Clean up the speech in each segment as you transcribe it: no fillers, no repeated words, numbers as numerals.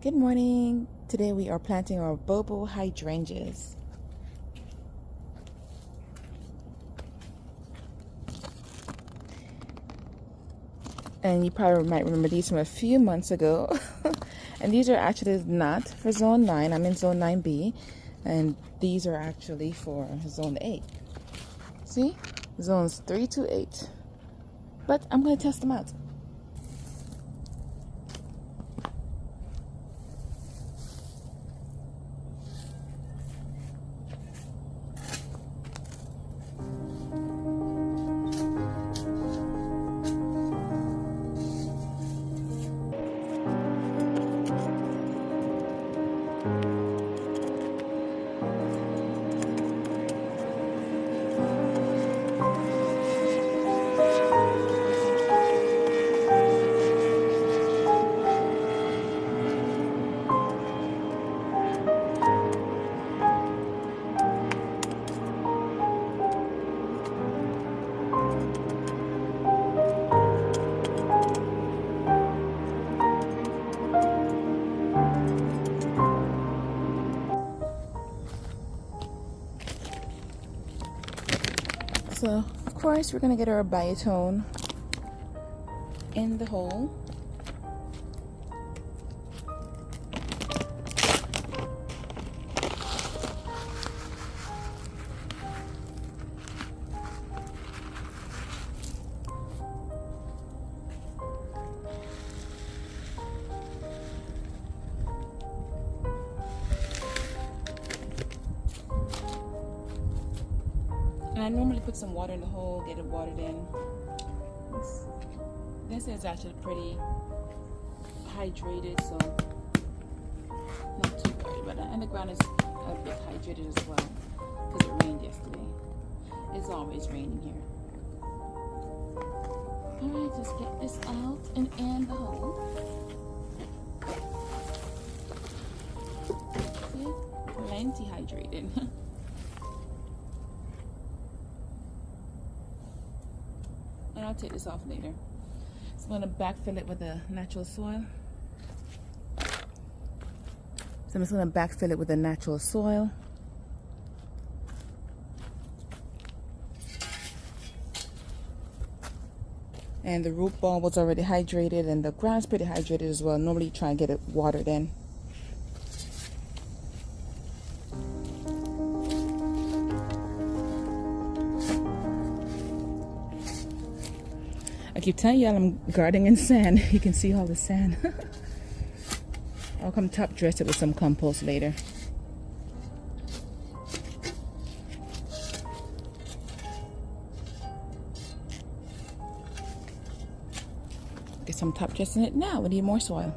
Good morning. Today we are planting our Bobo hydrangeas. And you probably might remember these from a few months ago. And these are actually not for zone 9. I'm in zone 9B. And these are actually for zone 8. See? Zones 3 to 8. But I'm going to test them out. So, of course, we're going to get our biotone in the hole. And I normally put some water in the hole, get it watered in. This is actually pretty hydrated, so not too worried about that. And the ground is a bit hydrated as well because it rained yesterday. It's always raining here. Alright, just get this out and in the hole. See? Plenty hydrated. And I'll take this off later. So I'm going to backfill it with the natural soil. So I'm just going to backfill it with the natural soil. And the root ball was already hydrated and the ground's pretty hydrated as well. Normally you try and get it watered in. I keep telling y'all I'm gardening in sand. You can see all the sand. I'll come top dress it with some compost later. Get some top dressing it now. We need more soil.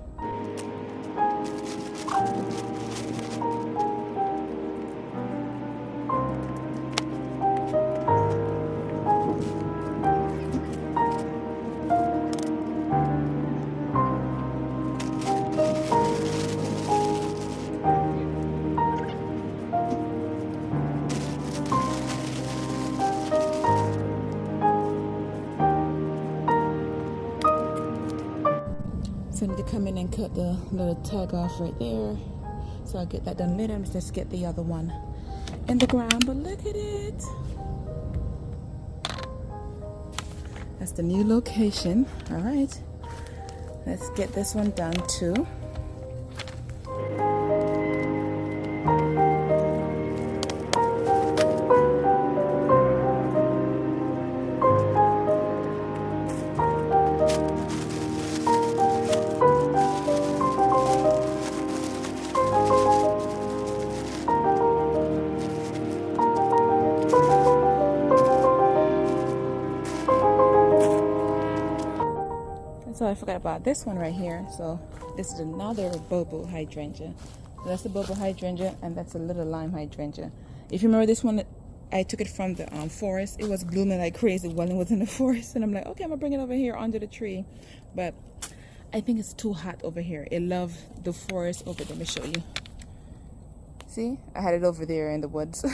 So I need to come in and cut the little tag off right there. So I'll get that done later. Let's just get the other one in the ground. But look at it. That's the new location. All right. Let's get this one done too. So I forgot about this one right here. So this is another Bobo hydrangea. So that's the Bobo hydrangea, and that's a little lime hydrangea. If you remember this one, I took it from the forest. It was blooming like crazy when it was in the forest, and I'm like, okay, I'm gonna bring it over here under the tree. But I think it's too hot over here. It loved the forest over there. Let me show you. See, I had it over there in the woods.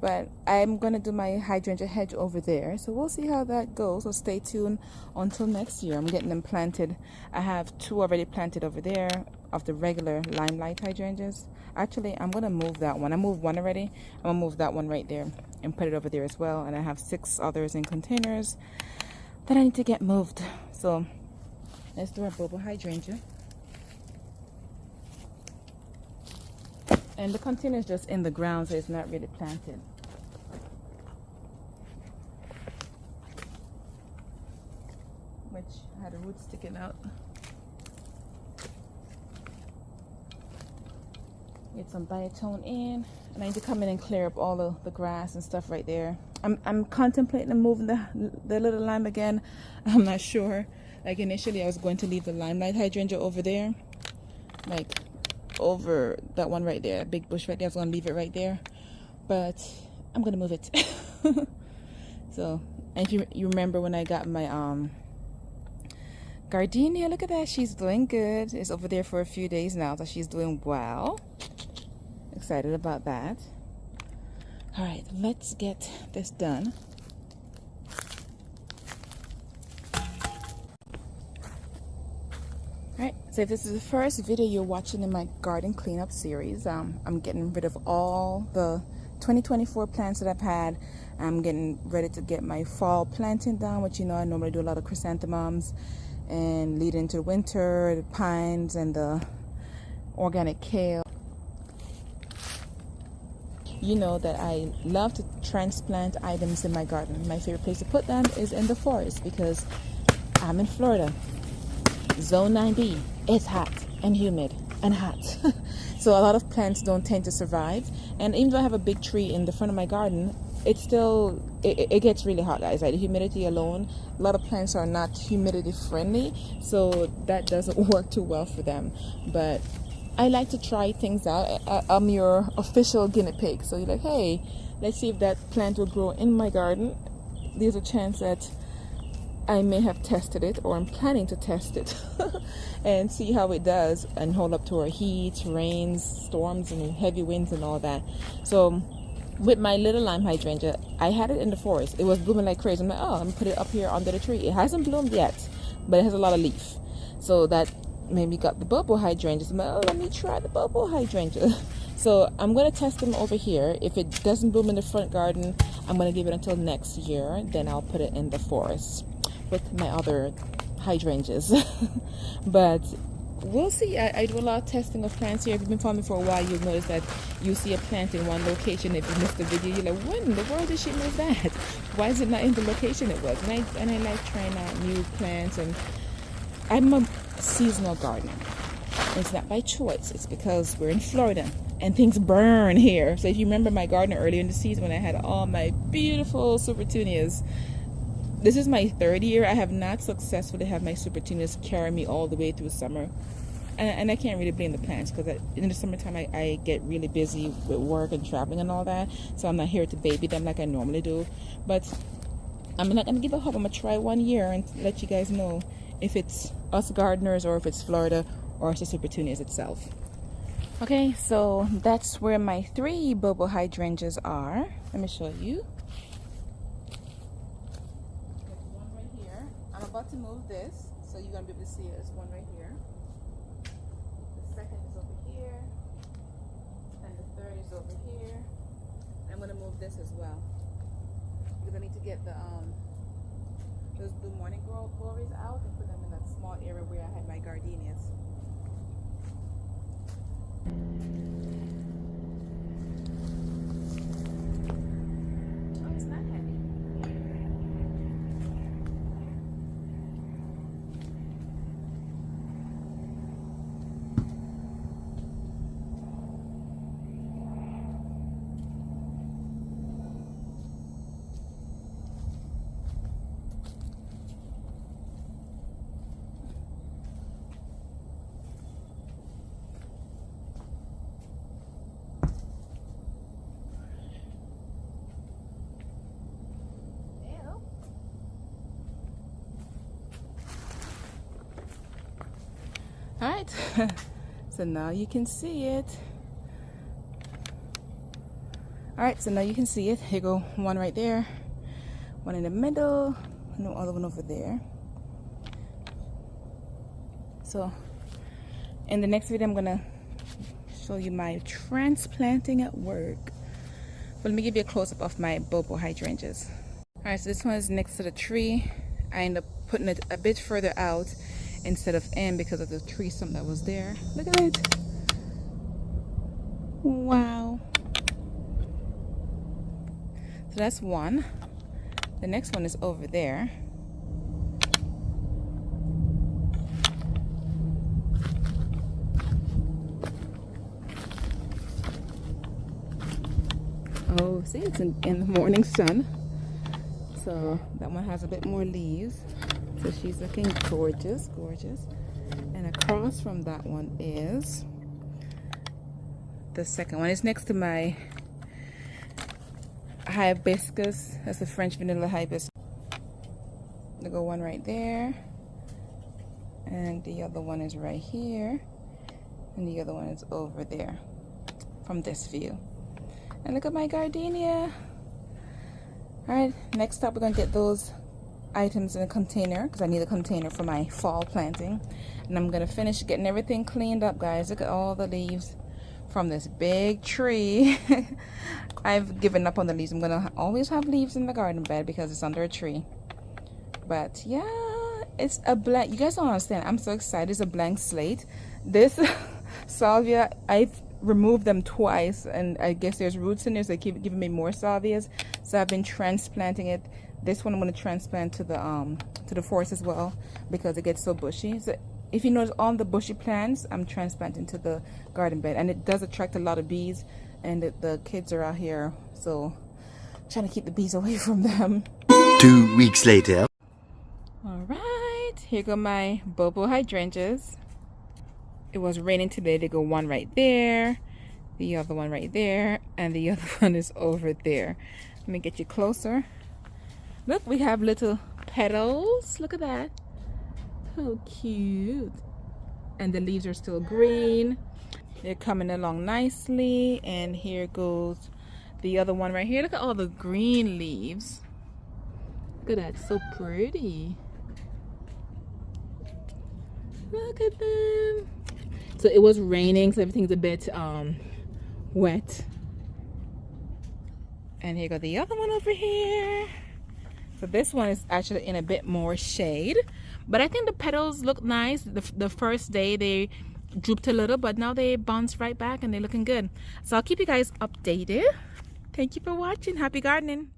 But I'm gonna do my hydrangea hedge over there, so we'll see how that goes. So stay tuned until next year. I'm getting them planted. I have 2 already planted over there. of the regular limelight hydrangeas. Actually, I'm gonna move that one. I moved one already. I'm gonna move that one right there and put it over there as well. And I have 6 others in containers that I need to get moved. So let's do our Bobo hydrangea. And the container is just in the ground, so it's not really planted. Which had a root sticking out. Get some biotone in, and I need to come in and clear up all the grass and stuff right there. I'm contemplating moving the little lime again. I'm not sure. Like initially I was going to leave the limelight hydrangea over there, like over that one right there, big bush right there. I was gonna leave it right there, but I'm gonna move it. So, and if you remember when I got my gardenia, look at that, she's doing good. It's over there for a few days now, so she's doing well. Excited about that. All right, let's get this done. Alright, so if this is the first video you're watching in my garden cleanup series, I'm getting rid of all the 2024 plants that I've had. I'm getting ready to get my fall planting done, which you know I normally do a lot of chrysanthemums, and lead into winter, the pines and the organic kale. You know that I love to transplant items in my garden. My favorite place to put them is in the forest because I'm in Florida. Zone 9B, it's hot and humid and hot. So a lot of plants don't tend to survive. And even though I have a big tree in the front of my garden, it's still, it gets really hot, guys. Like the humidity alone, a lot of plants are not humidity friendly, so that doesn't work too well for them. But I like to try things out. I'm your official guinea pig. So you're like, hey, let's see if that plant will grow in my garden. There's a chance that I may have tested it, or I'm planning to test it and see how it does and hold up to our heat, rains, storms, and heavy winds and all that. So with my little lime hydrangea, I had it in the forest. It was blooming like crazy. I'm like, oh, I'm gonna put it up here under the tree. It hasn't bloomed yet, but it has a lot of leaf. So that made me got the Bobo hydrangeas. I'm like, oh, let me try the Bobo hydrangea. So I'm gonna test them over here. If it doesn't bloom in the front garden, I'm gonna give it until next year. Then I'll put it in the forest with my other hydrangeas. But we'll see. I do a lot of testing of plants here. If you've been following me for a while, you'll notice that you see a plant in one location. If you missed the video, you're like, when in the world did she move that? Why is it not in the location it was? And I like trying out new plants. And I'm a seasonal gardener. It's not by choice. It's because we're in Florida and things burn here. So if you remember my garden earlier in the season when I had all my beautiful supertunias, this is my 3rd year. I have not successfully had my supertunias carry me all the way through summer. And I can't really blame the plants because in the summertime I get really busy with work and traveling and all that. So I'm not here to baby them like I normally do. But I'm not going to give up. I'm going to try 1 year and let you guys know if it's us gardeners or if it's Florida or it's the supertunias itself. Okay, so that's where my 3 Bobo hydrangeas are. Let me show you. I'm about to move this, so you're going to be able to see it. There's one right here. The second is over here. And the third is over here. I'm going to move this as well, because I need to get the those blue morning glories out and put them in that small area where I had my gardenias. Oh, it's not heavy. All right, so now you can see it. All right, so now you can see it. Here go one right there, one in the middle, no other one over there. So In the next video, I'm gonna show you my transplanting at work. But let me give you a close-up of my Bobo hydrangeas. Alright, so this one is next to the tree. I end up putting it a bit further out instead of in because of the tree stump that was there. Look at it. Wow. So that's one. The next one is over there. Oh, see, it's in the morning sun. So that one has a bit more leaves. So she's looking gorgeous, gorgeous. And across from that one is the second one. It's next to my hibiscus. That's the French vanilla hibiscus. There go one right there. And the other one is right here. And the other one is over there from this view. And look at my gardenia. Alright, next up we're going to get those items in a container because I need a container for my fall planting. And I'm going to finish getting everything cleaned up, guys. Look at all the leaves from this big tree. I've given up on the leaves. I'm going to always have leaves in the garden bed because it's under a tree. But yeah, it's a blank. You guys don't understand. I'm so excited. It's a blank slate. This salvia, I've removed them twice, and I guess there's roots in there, so they keep giving me more salvias. So I've been transplanting it. This one I'm going to transplant to the forest as well because it gets so bushy. So if you notice, on the bushy plants, I'm transplanting to the garden bed, and it does attract a lot of bees. And the kids are out here, so I'm trying to keep the bees away from them. 2 weeks later. All right, here go my Bobo hydrangeas. It was raining today. They go one right there, the other one right there, and the other one is over there. Let me get you closer. Look, we have little petals. Look at that. How cute. And the leaves are still green. They're coming along nicely. And here goes the other one right here. Look at all the green leaves. Look at that. So pretty. Look at them. So it was raining, so everything's a bit wet. And here go the other one over here. So this one is actually in a bit more shade, but I think the petals look nice. The first day they drooped a little, but now they bounced right back and they're looking good. So I'll keep you guys updated. Thank you for watching. Happy gardening.